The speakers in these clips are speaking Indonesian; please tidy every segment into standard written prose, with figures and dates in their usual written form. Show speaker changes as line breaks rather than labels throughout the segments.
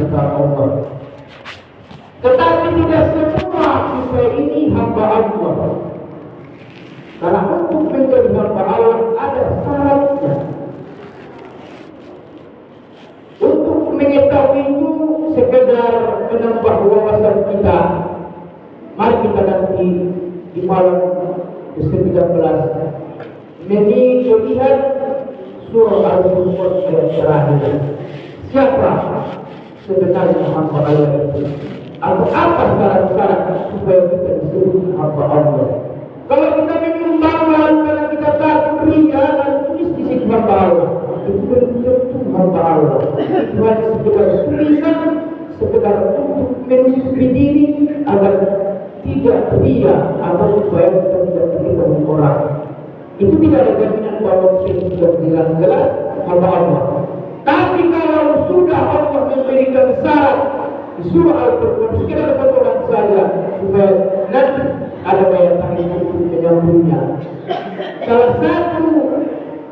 kita Allah. Tetapi tidak semua kita ini hamba Allah. Karena untuk menjadi hamba Allah ada syaratnya. Untuk mengetahui itu sekedar menambah wawasan kita, mari kita nanti di malam ke-19 melihat surah Al-Furqan yang terakhir. Siapa sebenarnya hamba Allah itu? Atau apa syarat-syarat supaya kita disebut hamba Allah? Kalau kita menyumbang lalu karena kita takut ria dan tulis di sini hamba Allah, itu belum tentu hamba Allah. Itu hanya sekedar tulisan, sekedar untuk menutupi diri agar tidak ria atau supaya kita tidak diketahui orang. Itu tidak ada jaminan bahwa kita sudah jelas-jelas hamba Allah. Tapi kalau sudah Allah memberikan syarat di surah Al-Furqan, sekedar bocoran saja supaya nanti ada daya tarik untuk menyambungnya. Salah satu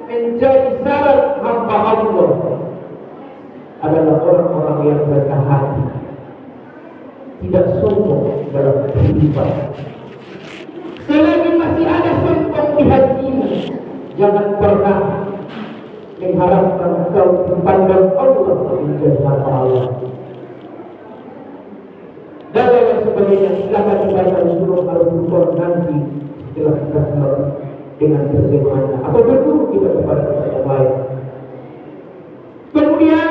menjadi syarat hamba Allah adalah orang-orang yang berendah hati, tidak sombong dalam kehidupan. Selagi masih ada sombong di hatimu, jangan pernah mengharapkan engkau dipandang Allah menjadi hamba Allah. Dan yang sebagainya silakan dibaca di surah Al-Furqan nanti setelah kita kenal dengan terjemahannya atau berguru kita kepada kita yang lain. Kemudian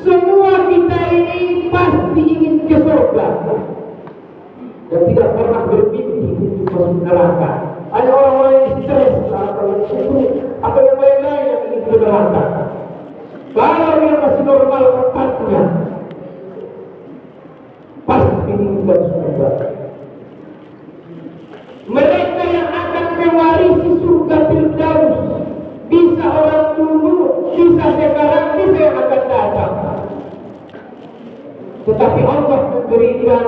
semua kita ini pasti ingin ke surga dan tidak pernah bermimpi untuk masuk neraka. Ada orang-orang yang stres atau itu atau yang lain-lain yang ingin ke neraka. Kalau dia masih normal otaknya, pasti ingin ke surga. Mereka yang akan mewarisi surga Firdaus, bisa orang dulu, bisa sekarang, bisa yang akan datang. Tetapi Allah memberikan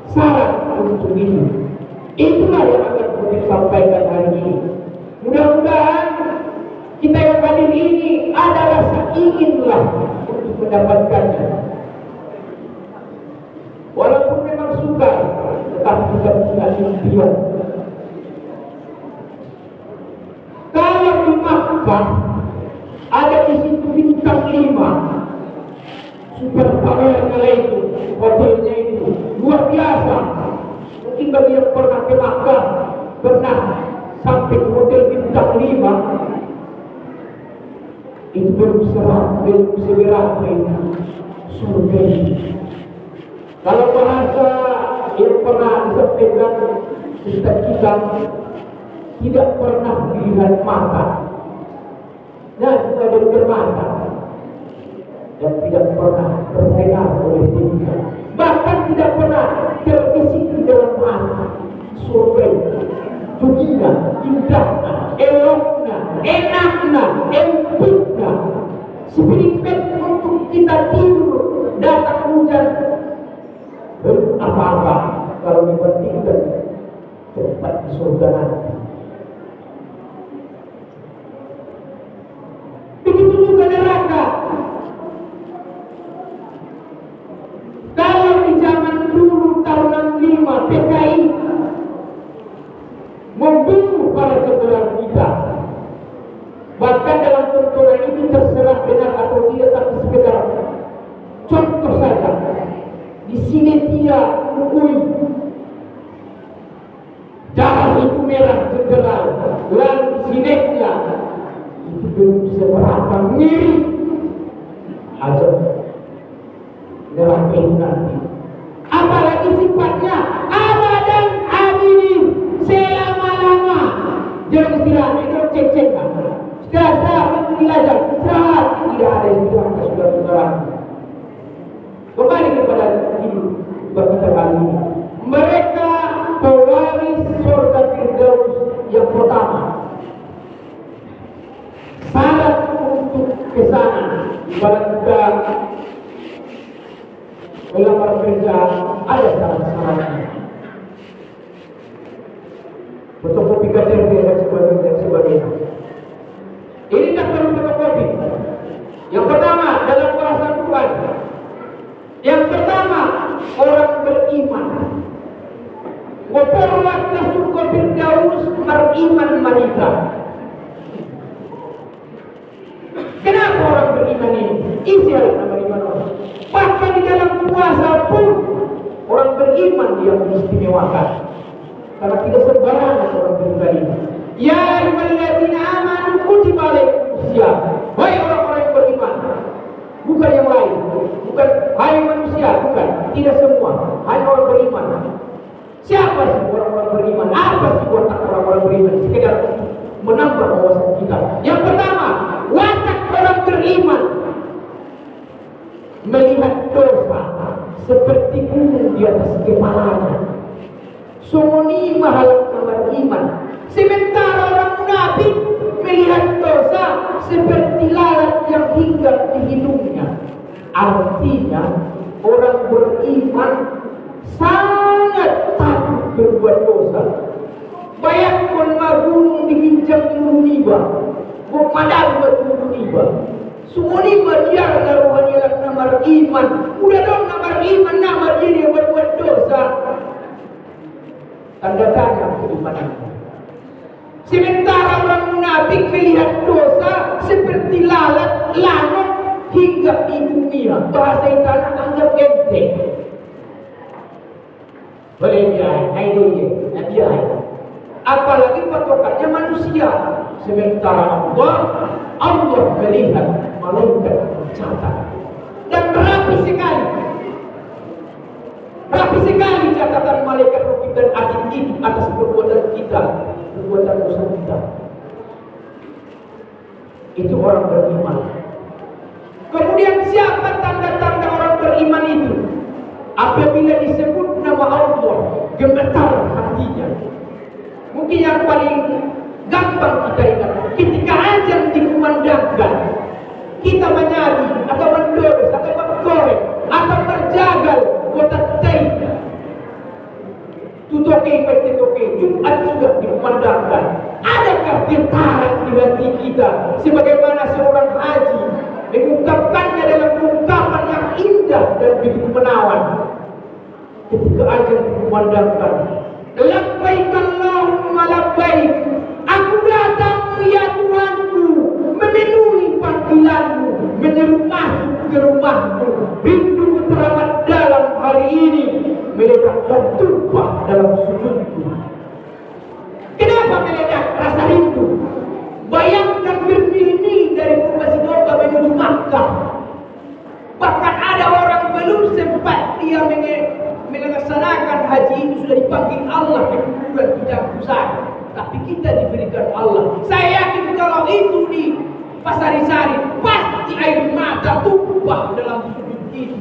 syarat untuk ini. Itulah yang akan kami sampaikan hari ini. Mudah-mudahan kita yang hadir ini ada rasa inginlah untuk mendapatkannya. Walaupun memang suka, tetapi juga punya impian. Kalau di Makkah ada di situ bintang 5, super towernya itu, hotelnya itu luar biasa. Mungkin bagi yang pernah ke Makkah, pernah sampai ke hotel bintang 5, itu belum seberapa itu surga. Kalau bahasa yang pernah disampaikan Ustaz kita, tidak pernah dilihat mata, dan tidak bermata, dan tidak pernah terdengar oleh telinga, bahkan tidak pernah terbesit di dalam mata. Surga dunia, indahnya, eloknya, enaknya, empuknya, seperti untuk kita tidur, datang hujan, belum apa-apa kalau dibandingkan tempat di surga nanti. Begitu juga neraka. Kalau di zaman dulu tahun 65 PKI membunuh para jenderal kita, bahkan dalam tontonan itu terserah benar atau tidak, tapi sekedar contoh saja. Di sini dia mengui darah itu merah jenderal, lalu di sinetnya itu belum seberapa mirip aja neraka itu nanti. Apalagi sifatnya abadan abidin, selama-lama. Jangan istirahat, itu cek-cek kan. Istirahat, belajar, istirahat, tidak ada istirahat, sudah istirahat. Kembali kepada hidup bagi kita kali ini. Mereka pewaris surga Firdaus yang pertama. Syarat untuk ke sana, ibarat kita melamar kerja, ada syarat-syaratnya. Fotokopi KTP dan sebagainya. Ini daftar fotokopi. Yang pertama dalam bahasa Tuhan, orang beriman. Waporwat na surga Firdaus beriman mereka. Kenapa orang beriman ini? Isi nama iman orang. Bahkan di dalam puasa pun orang beriman yang diistimewakan. Karena tidak sembarangan orang beriman. Ya ayyuhalladzina amanu kutiba alaikumusiyam. Wahai orang-orang yang beriman. Bukan yang lain. Bukan hai manusia, bukan. Tidak semua. Hai orang beriman. Siapa sih orang-orang beriman? Apa sih watak orang-orang beriman? Sekedar menambah wawasan kita. Yang pertama, watak orang beriman melihat dosa seperti gunung di atas kepalanya. Sumuni mahal beriman. Sementara orang munafik melihat dosa seperti lalat yang hinggap di hidungnya. Artinya orang beriman sangat takut berbuat dosa. Bayangkan gunung dihincang Nuniba, bukan Nuniba. Semua ni dia rohani alat nama iman. Udah dong nama iman nama dia berbuat dosa. Tanda tanya keimanan. Sementara orang munafik melihat dosa seperti lalat hinggap di dunia. Bahasa Itana anggap enteng. Boleh dia, apalagi patokannya manusia. Sementara Allah melihat malaikat mencatat. Dan rapi sekali catatan malaikat Raqib dan Atid itu atas perbuatan kita, perbuatan dosa kita. Itu orang beriman. Kemudian siapa tanda-tanda orang beriman itu? Apabila disebut nama Allah, gemetar hatinya. Mungkin yang paling gampang kita ingat, ketika azan dikumandangkan, kita menyanyi atau mendorong atau mengkorek atau berjagal kota Taida. Tutoke Jumat sudah dikumandangkan. Adakah getaran di hati kita sebagaimana seorang haji mengungkapkannya dalam ungkapan yang indah dan begitu menawan? Ketika azan dikumandangkan, labbaik Allahumma labbaik, aku datang ya Tuhanku, memenuhi panggilanmu, menyeru masuk ke rumahmu. Rindu teramat dalam hari ini, meledak dan tumpah dalam sujudku. Kenapa meledak rasa rindu? Bayangkan bermil-mil dari Purbalingga menuju Makkah. Bahkan ada orang belum sempat dia melaksanakan haji itu sudah dipanggil Allah ke kuburan tidak usah. Tapi kita diberikan Allah. Saya yakin kalau itu di Pasarisari pasti air mata tumpah dalam sujud itu.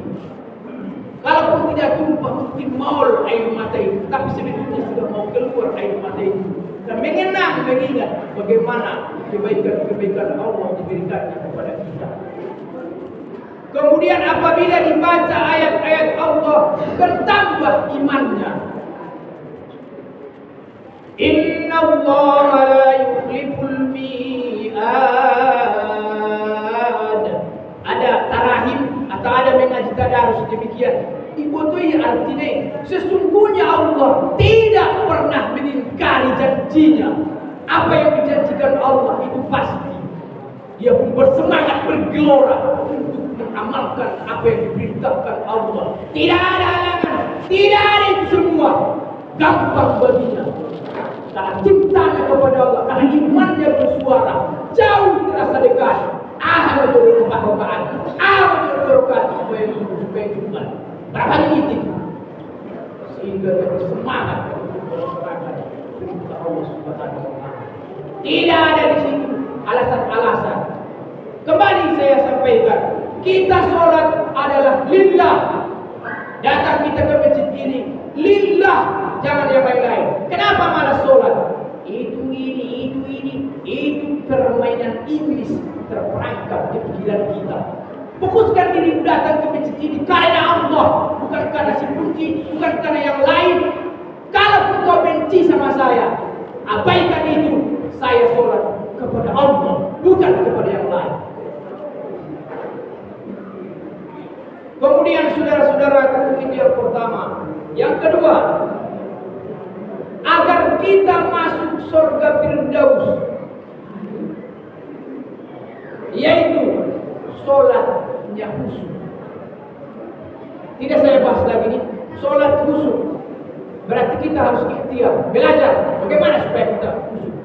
Kalaupun tidak tumpah mungkin maul air mata itu, tapi sebetulnya sudah mau keluar air mata itu. Dan mengingat bagaimana kebaikan Allah diberikannya kepada kita. Kemudian apabila dibaca ayat-ayat Allah, bertambah imannya. Inna Allah la yukhliful mi'ad. Ada tarahim atau ada mengaji tadarus demikian. Ibutui artinya sesungguhnya Allah tidak pernah mengingkari janjinya. Apa yang dijanjikan Allah itu pasti. Dia pun bersemangat bergelora untuk mengamalkan apa yang diperintahkan Allah. Tidak ada halangan, tidak ada itu semua. Gampang baginya. Karena cintanya kepada Allah, karena imannya bersuara jauh terasa dekat. Menjadi rokaan, menjadi rokaan supaya Jumat. Berapa ini? Sehingga dia bersemangat melaksanakan perintah Allah Subhanahu wa Ta'ala. Tidak ada di situ alasan-alasan. Kembali saya sampaikan, kita sholat adalah lillah. Datang kita ke masjid ini lillah, jangan yang lain-lain. Kenapa malah sholat? Itu permainan iblis terperangkap di pikiran kita. Fokuskan diri datang ke masjid ini karena Allah, bukan karena si kunci, bukan karena yang lain. Kalau kau benci sama saya, abaikan itu. Saya sholat kepada Allah, bukan kepada yang lain. Kemudian saudara-saudaraku, itu yang pertama. Yang kedua, agar kita masuk surga Firdaus, yaitu sholatnya khusyuk. Tidak saya bahas lagi nih, sholat khusyuk. Berarti kita harus ikhtiar, belajar bagaimana supaya kita khusyuk.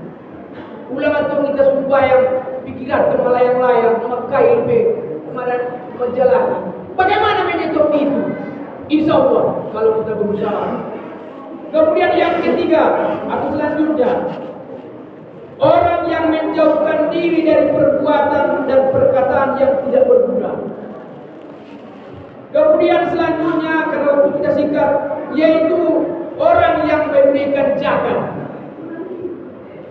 Ulangan tuh kita sembahyang, pikiran termelayang-layang, memakai ilmu, kemudian menjalani. Bagaimana menyentuh itu? Insya Allah kalau kita berusaha. Kemudian yang ketiga atau selanjutnya, orang yang menjauhkan diri dari perbuatan dan perkataan yang tidak berguna. Kemudian selanjutnya, kalau kita singkat, yaitu orang yang menunaikan zakat.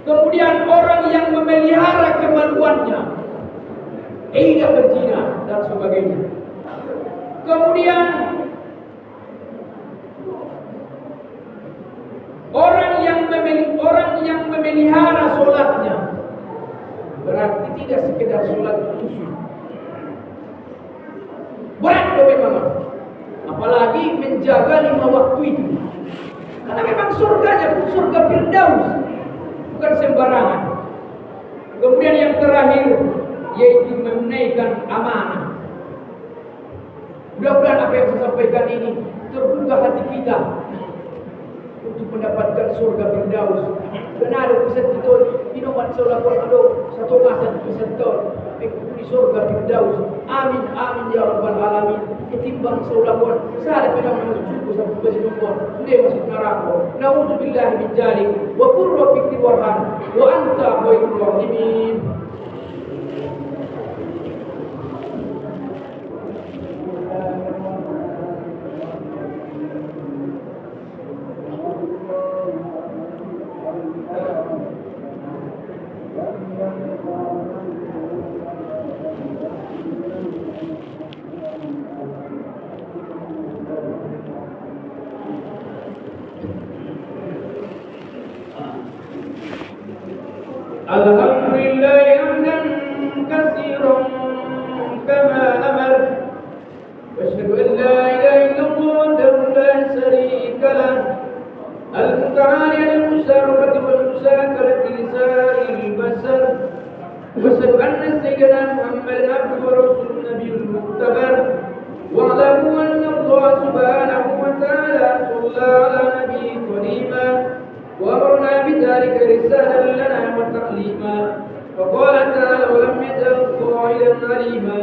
Kemudian orang yang memelihara kemaluannya, tidak berzina dan sebagainya. Kemudian orang yang memelihara sholatnya, berarti tidak sekedar sholat khusyuk. Berat memang, apalagi menjaga 5 waktu itu. Karena memang surganya surga Firdaus, bukan sembarangan. Kemudian yang terakhir, yaitu menunaikan amanah. Mudah-mudahan apa yang saya sampaikan ini terbuka hati kita untuk mendapatkan surga Firdaus. Dan ada pesan kita minuman solawat satu masa pesan di surga Firdaus. Amin amin ya rabbal alamin. Ketimbang solawat saya tidak masuk surga sampai ke nombor sudah masuk neraka. Nauzubillahi min dzalik. Wa qur rabbi warham wa anta khairur rahimin. Alhamdulillah hamdan katsiran kama amar wa asyhadu an la ilaha illallah wahdahu la syarika lah al-muta'ali al-musarrafati wal musakarati li sa'il basar wa asyhadu anna sayyidina Muhammadan abduhu wa rasuluhu nabiyul muqtabar wa alamu anna Allah subhanahu wa ta'ala shalla ala nabiyyi karima وأمرنا بذلك رسالة لنا وتعليما فقال تعالى ولم يزل قائلا عليما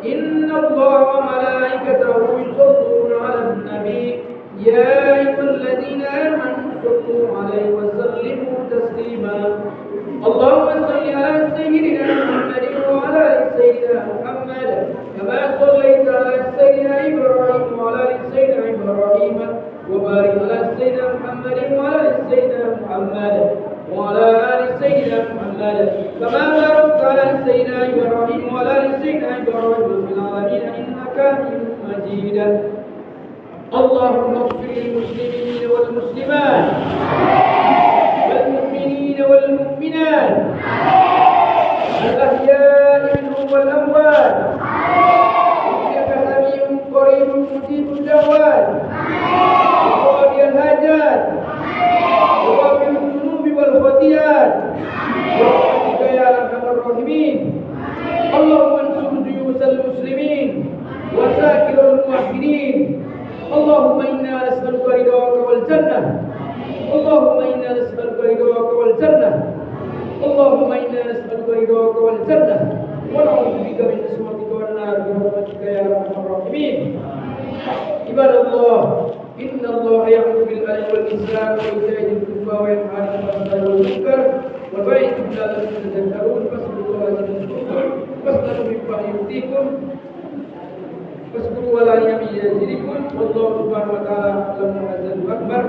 إن الله وملائكته يصلون على النبي يا أيها الذين آمنوا صلوا عليه وسلموا تسليما اللهم صل على سيدنا محمد وعلى آل سيدنا محمد كما صليت على سيدنا إبراهيم وعلى آل سيدنا إبراهيم وبارك على سيدنا محمد وعلى آل سيدنا محمد وعلى آل سيدنا محمد كما باركت على سيدنا إبراهيم وعلى آل سيدنا إبراهيم في العالمين إنك حميد مجيد اللهم اغفر للمسلمين والمسلمات والمؤمنين والمؤمنات الأحياء منهم والأموات إنك سميع قريب مجيب الدعوات وقاضي الحاجات وغافر الذنوب والخطيئات برحمتك يا أرحم الراحمين اللهم انصر جيوش المسلمين وساكر الموحدين اللهم إنا نسألك رضاك والجنة اللهم إنا نسألك رضاك والجنة اللهم إنا نسألك رضاك والجنة ونعوذ بك من سخطك والنار برحمتك يا أرحم الراحمين عباد الله إن الله يأمر بالعدل والإحسان وإيتاء ذي القربى وينهى عن الفحشاء والمنكر والبغي لعلكم تذكرون فاذكروا الله يذكركم واستغفروا من بعد يؤتيكم واذكروا ولا يزدكم والله سبحانه وتعالى أعلم ما أكبر.